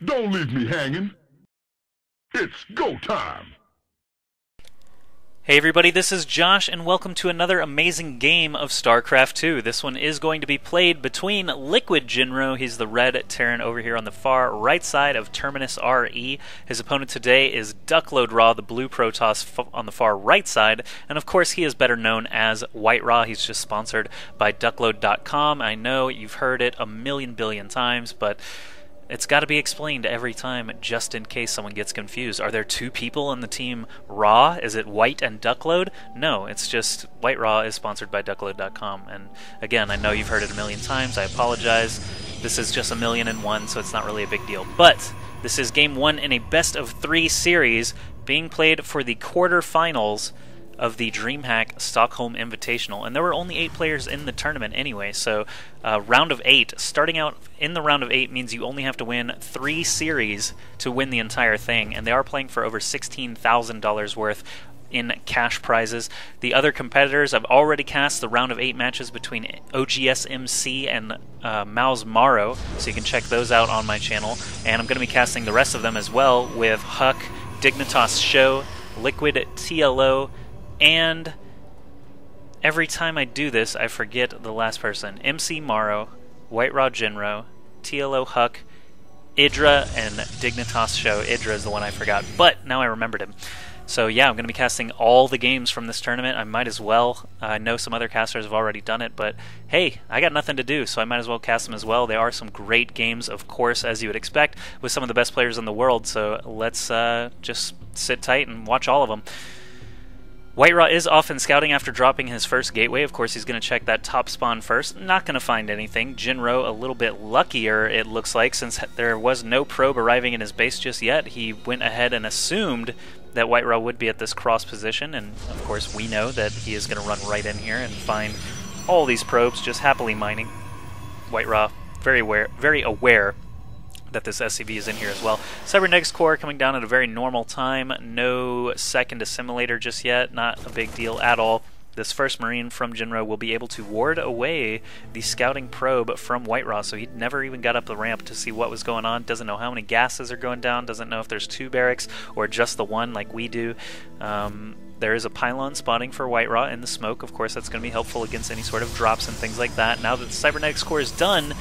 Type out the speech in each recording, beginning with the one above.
Don't leave me hanging. It's go time. Hey everybody, this is Josh, and welcome to another amazing game of StarCraft 2. This one is going to be played between Liquid Jinro, he's the red Terran over here on the far right side of Terminus RE. His opponent today is Duckload Raw, the blue Protoss on the far right side, and of course he is better known as White Raw. He's just sponsored by Duckload.com. I know you've heard it a million billion times, but it's got to be explained every time, just in case someone gets confused. Are there two people on the team Raw? Is it White and Duckload? No, it's just White Raw is sponsored by Duckload.com. And again, I know you've heard it a million times. I apologize. This is just 1,000,001, so it's not really a big deal. But this is Game 1 in a best-of-3 series being played for the quarterfinals of the Dreamhack Stockholm Invitational, and there were only 8 players in the tournament anyway, so round of 8. Starting out in the round of 8 means you only have to win 3 series to win the entire thing, and they are playing for over $16,000 worth in cash prizes. The other competitors, I've already cast the round of 8 matches between OGS MC and Mao's Maro, so you can check those out on my channel, and I'm going to be casting the rest of them as well with Huck, Dignitas Show, Liquid TLO, and every time I do this, I forget the last person. MC Maro, White Raw Jinro, TLO Huck, Idra, and Dignitas Show. Idra is the one I forgot, but now I remembered him. So yeah, I'm going to be casting all the games from this tournament. I might as well. I know some other casters have already done it, but hey, I got nothing to do, so I might as well cast them as well. They are some great games, of course, as you would expect, with some of the best players in the world, so let's just sit tight and watch all of them. White Raw is often scouting after dropping his first gateway. Of course, he's going to check that top spawn first. Not going to find anything. Jinro a little bit luckier, it looks like, since there was no probe arriving in his base just yet. He went ahead and assumed that White Raw would be at this cross position, and of course we know that he is going to run right in here and find all these probes just happily mining. White Raw very aware that this SCV is in here as well. Cybernetics core coming down at a very normal time. No second assimilator just yet. Not a big deal at all. This first Marine from Jinro will be able to ward away the scouting probe from White Raw, so he never even got up the ramp to see what was going on. Doesn't know how many gases are going down. Doesn't know if there's 2 barracks or just the one like we do. There is a pylon spotting for White Raw in the smoke. Of course, that's going to be helpful against any sort of drops and things like that. Now that the Cybernetics core is done,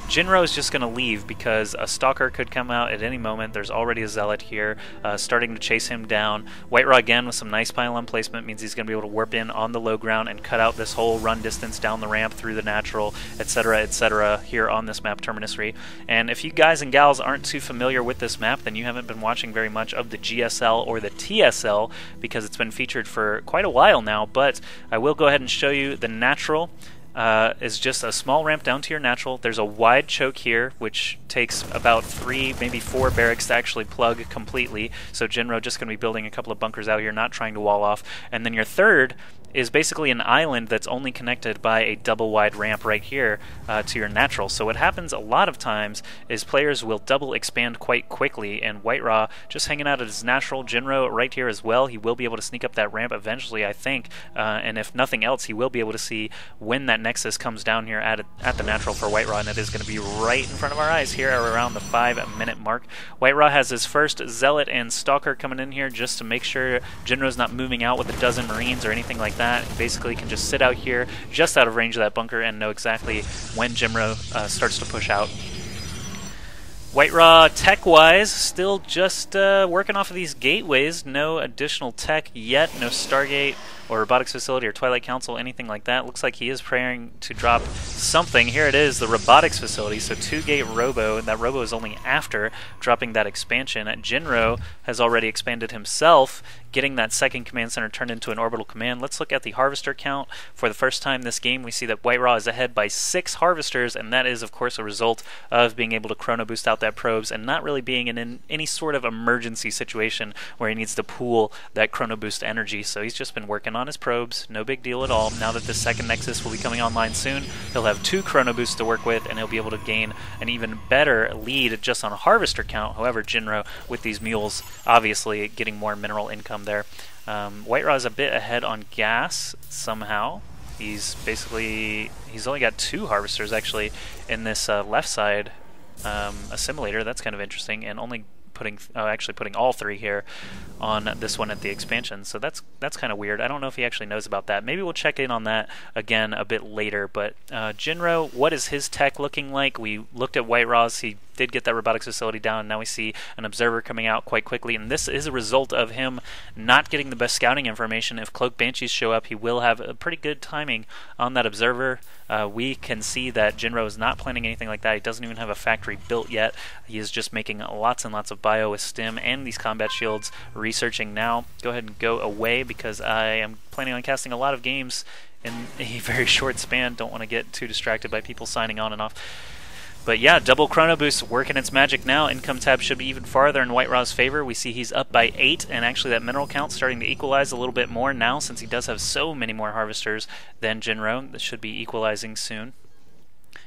Jinro is just going to leave because a Stalker could come out at any moment. There's already a Zealot here starting to chase him down. White Raw again with some nice pylon placement means he's going to be able to warp in on the low ground and cut out this whole run distance down the ramp through the natural, etc., here on this map, Terminus RE. And if you guys and gals aren't too familiar with this map, then you haven't been watching very much of the GSL or the TSL because it's been featured for quite a while now, but I will go ahead and show you the natural. Is just a small ramp down to your natural. There's a wide choke here, which takes about 3, maybe 4 barracks to actually plug completely. So Jinro just going to be building a couple of bunkers out here, not trying to wall off. And then your third is basically an island that's only connected by a double wide ramp right here to your natural. So what happens a lot of times is players will double expand quite quickly, and White Raw just hanging out at his natural. Jinro right here as well. He will be able to sneak up that ramp eventually, I think, and if nothing else, he will be able to see when that Nexus comes down here at the natural for White Raw, and it is going to be right in front of our eyes here around the 5-minute mark. White Raw has his first Zealot and Stalker coming in here just to make sure Jinro's not moving out with a dozen Marines or anything like that. He basically can just sit out here just out of range of that bunker and know exactly when Jinro starts to push out. White Raw, tech-wise, still just working off of these gateways. No additional tech yet, no Stargate or Robotics Facility or Twilight Council, anything like that. Looks like he is praying to drop something. Here it is, the Robotics Facility, so 2-gate Robo, and that Robo is only after dropping that expansion. Jinro has already expanded himself, getting that second command center turned into an orbital command. Let's look at the harvester count. For the first time this game, we see that White Raw is ahead by 6 harvesters, and that is, of course, a result of being able to chrono boost out that probes and not really being in any sort of emergency situation where he needs to pool that chrono boost energy. So he's just been working on his probes, no big deal at all. Now that the second Nexus will be coming online soon, he'll have 2 chrono boosts to work with, and he'll be able to gain an even better lead just on harvester count. However, Jinro, with these mules, obviously getting more mineral income there. White Raw is a bit ahead on gas somehow. He's only got 2 harvesters actually in this left side assimilator. That's kind of interesting, and only putting actually putting all 3 here on this one at the expansion. So that's kind of weird. I don't know if he actually knows about that. Maybe we'll check in on that again a bit later. But Jinro, what is his tech looking like? We looked at White Raw's. He did get that robotics facility down, and now we see an observer coming out quite quickly, and this is a result of him not getting the best scouting information. If Cloak Banshees show up, he will have a pretty good timing on that observer. We can see that Jinro is not planning anything like that. He doesn't even have a factory built yet. He is just making lots and lots of bio with stim and these combat shields, researching now. Go ahead and go away, because I am planning on casting a lot of games in a very short span. Don't want to get too distracted by people signing on and off. But yeah, double Chrono Boost working its magic now. Income tab should be even farther in White Raw's favor. We see he's up by 8, and actually that mineral count starting to equalize a little bit more now, since he does have so many more harvesters than Jinro. That should be equalizing soon.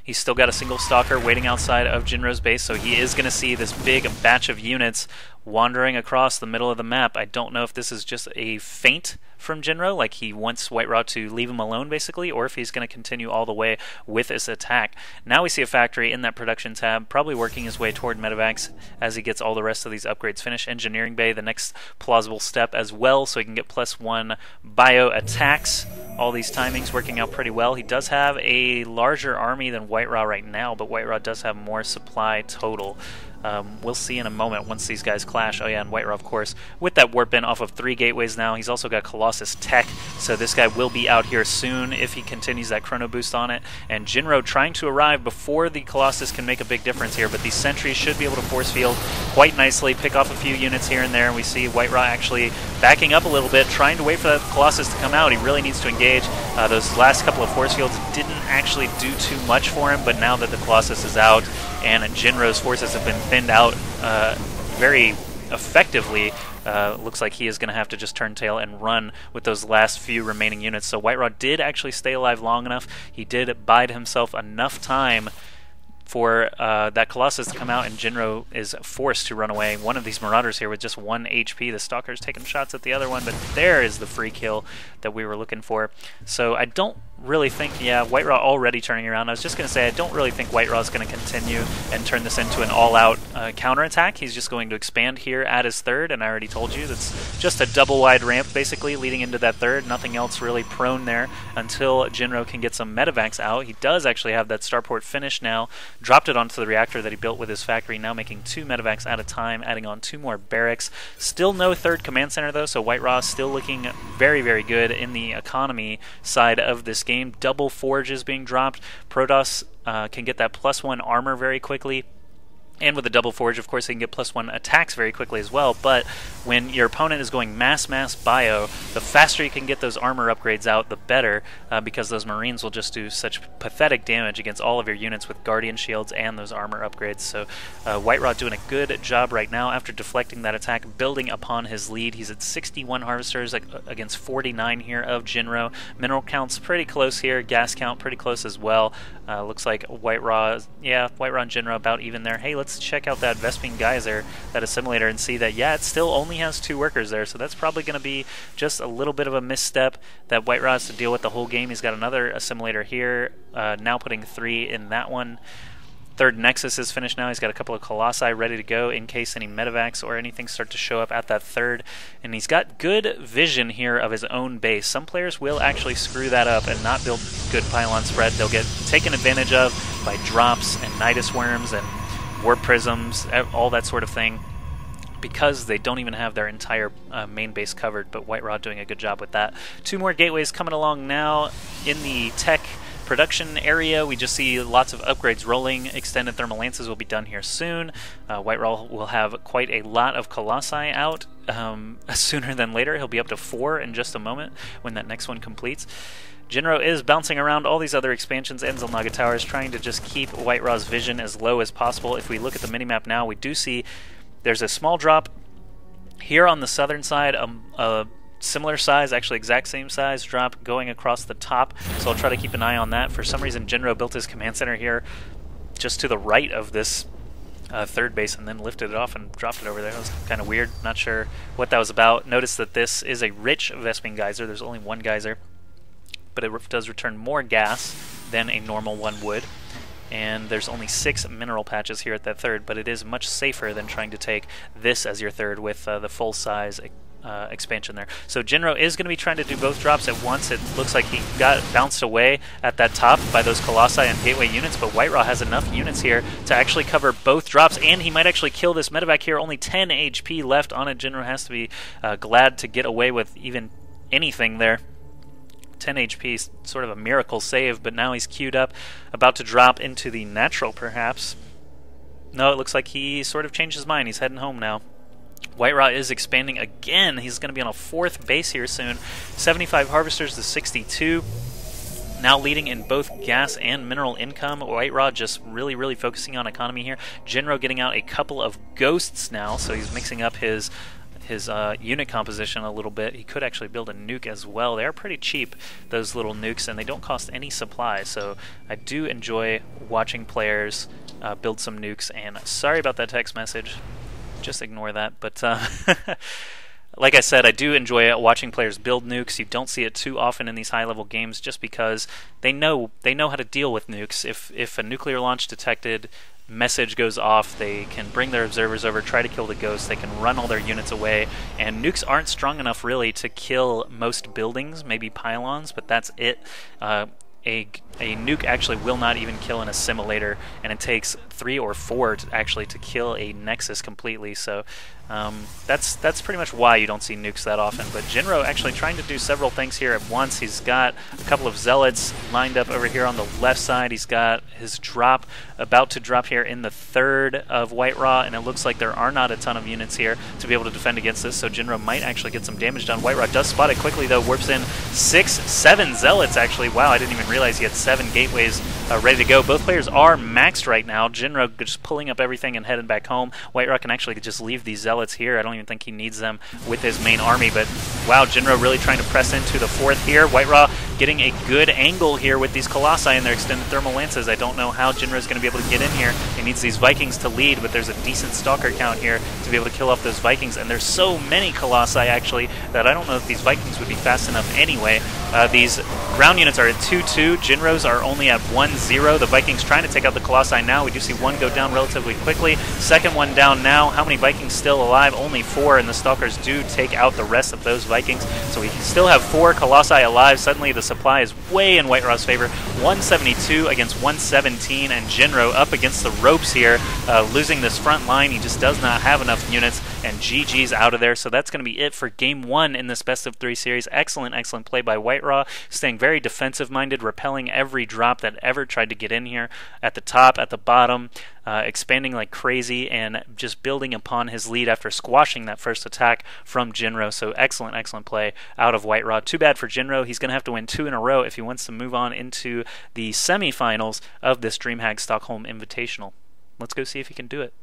He's still got a single stalker waiting outside of Jinro's base, so he is going to see this big batch of units wandering across the middle of the map. I don't know if this is just a feint from Jinro, like he wants White Raw to leave him alone basically, or if he's going to continue all the way with this attack. Now we see a factory in that production tab, probably working his way toward medevacs as he gets all the rest of these upgrades finished. Engineering bay, the next plausible step as well, so he can get +1 bio attacks. All these timings working out pretty well. He does have a larger army than White Raw right now, but White Raw does have more supply total. We'll see in a moment once these guys clash. Oh yeah, and White Raw, of course, with that warp in off of 3 gateways now. He's also got Colossus tech, so this guy will be out here soon if he continues that chrono boost on it. And Jinro trying to arrive before the Colossus can make a big difference here, but these sentries should be able to force field quite nicely, pick off a few units here and there, and we see White Raw actually backing up a little bit, trying to wait for that Colossus to come out. He really needs to engage. Those last couple of force fields didn't actually do too much for him, but now that the Colossus is out and Jinro's forces have been thinned out very effectively, looks like he is going to have to just turn tail and run with those last few remaining units. So White Raw did actually stay alive long enough. He did bide himself enough time for that Colossus to come out, and Jinro is forced to run away. One of these Marauders here with just 1 HP. The Stalker's taking shots at the other one, but there is the free kill that we were looking for. So I don't really think, yeah, White Raw already turning around. I was just going to say, I don't really think White Raw is going to continue and turn this into an all-out counterattack. He's just going to expand here at his third, and I already told you, that's just a double-wide ramp, basically, leading into that third. Nothing else really prone there until Jinro can get some medevacs out. He does actually have that starport finished now, dropped it onto the reactor that he built with his factory, now making 2 medevacs at a time, adding on 2 more barracks. Still no third command center, though, so White Raw still looking very, very good in the economy side of this game. Double forges being dropped. Protoss can get that +1 armor very quickly. And with a double forge, of course, they can get +1 attacks very quickly as well. But when your opponent is going mass bio, the faster you can get those armor upgrades out, the better, because those Marines will just do such pathetic damage against all of your units with Guardian shields and those armor upgrades. So White Raw doing a good job right now after deflecting that attack, building upon his lead. He's at 61 harvesters against 49 here of Jinro. Mineral count's pretty close here. Gas count pretty close as well. Looks like White Raw, yeah, White Raw and Jinro about even there. Hey, let's check out that Vespene Geyser, that assimilator, and see that, yeah, it still only has 2 workers there, so that's probably going to be just a little bit of a misstep that White Raw has to deal with the whole game. He's got another assimilator here, now putting 3 in that one. Third Nexus is finished now. He's got a couple of Colossi ready to go in case any medevacs or anything start to show up at that third. And he's got good vision here of his own base. Some players will actually screw that up and not build good pylon spread. They'll get taken advantage of by drops and Nidus Worms and Warp Prisms, all that sort of thing, because they don't even have their entire main base covered. But White Raw doing a good job with that. 2 more gateways coming along now in the tech production area. We just see lots of upgrades rolling. Extended thermal lances will be done here soon. White Raw will have quite a lot of Colossi out sooner than later. He'll be up to 4 in just a moment when that next one completes. Jinro is bouncing around all these other expansions and Xel'Naga Towers, trying to just keep White Raw's vision as low as possible. If we look at the minimap now, we do see there's a small drop here on the southern side, a similar size, actually exact same size drop going across the top, so I'll try to keep an eye on that. For some reason, Jinro built his command center here just to the right of this third base and then lifted it off and dropped it over there. That was kind of weird. Not sure what that was about. Notice that this is a rich Vespene Geyser. There's only 1 geyser, but it does return more gas than a normal one would. and there's only 6 mineral patches here at that third, but it is much safer than trying to take this as your third with the full-size expansion there. So Jinro is going to be trying to do both drops at once. It looks like he got bounced away at that top by those Colossi and Gateway units, but White Raw has enough units here to actually cover both drops, and he might actually kill this medevac here. Only 10 HP left on it. Jinro has to be glad to get away with even anything there. 10 HP, sort of a miracle save, but now he's queued up, about to drop into the natural perhaps. No, it looks like he sort of changed his mind. He's heading home now. White Raw is expanding again. He's going to be on a 4th base here soon. 75 harvesters to 62. Now leading in both gas and mineral income. White Raw just really focusing on economy here. Jinro getting out a couple of ghosts now, so he's mixing up his unit composition a little bit. He could actually build a nuke as well. They are pretty cheap, those little nukes, and they don't cost any supply, so I do enjoy watching players build some nukes. And sorry about that text message. Just ignore that, but like I said, I do enjoy watching players build nukes. You don't see it too often in these high-level games just because they know how to deal with nukes. If a nuclear launch detected message goes off, they can bring their observers over, try to kill the ghosts, they can run all their units away, and nukes aren't strong enough really to kill most buildings, maybe pylons, but that's it. A nuke actually will not even kill an assimilator, and it takes 3 or 4 to kill a nexus completely. So that's pretty much why you don't see nukes that often. But Jinro actually trying to do several things here at once. He's got a couple of zealots lined up over here on the left side. He's got his drop about to drop here in the third of White Raw, and it looks like there are not a ton of units here to be able to defend against this, so Jinro might actually get some damage done. White Raw does spot it quickly though, warps in 7 zealots actually. Wow, I didn't even realize he had 7 gateways ready to go. Both players are maxed right now. Jinro just pulling up everything and heading back home. White Raw can actually just leave these zealots here. I don't even think he needs them with his main army, but wow, Jinro really trying to press into the 4th here. White Raw getting a good angle here with these Colossi and their extended thermal lances. I don't know how Jinro is going to be able to get in here. He needs these Vikings to lead, but there's a decent Stalker count here to be able to kill off those Vikings, and there's so many Colossi actually that I don't know if these Vikings would be fast enough anyway. These ground units are at 2-2. Jinro's are only at 1-0. The Vikings trying to take out the Colossi now. We do see one go down relatively quickly. Second one down now. How many Vikings still alive? Only 4, and the Stalkers do take out the rest of those Vikings. So we still have 4 Colossi alive. Suddenly the supply is way in White Raw's favor. 172 against 117, and Jinro up against the ropes here, losing this front line. He just does not have enough units, and GG's out of there. So that's going to be it for Game 1 in this Best of 3 series. Excellent play by White Raw, staying very defensive-minded, repelling every drop that ever tried to get in here at the top, at the bottom, expanding like crazy, and just building upon his lead after squashing that first attack from Jinro. So excellent play out of White Raw. Too bad for Jinro. He's going to have to win 2 in a row if he wants to move on into the semifinals of this Dreamhack Stockholm Invitational. Let's go see if he can do it.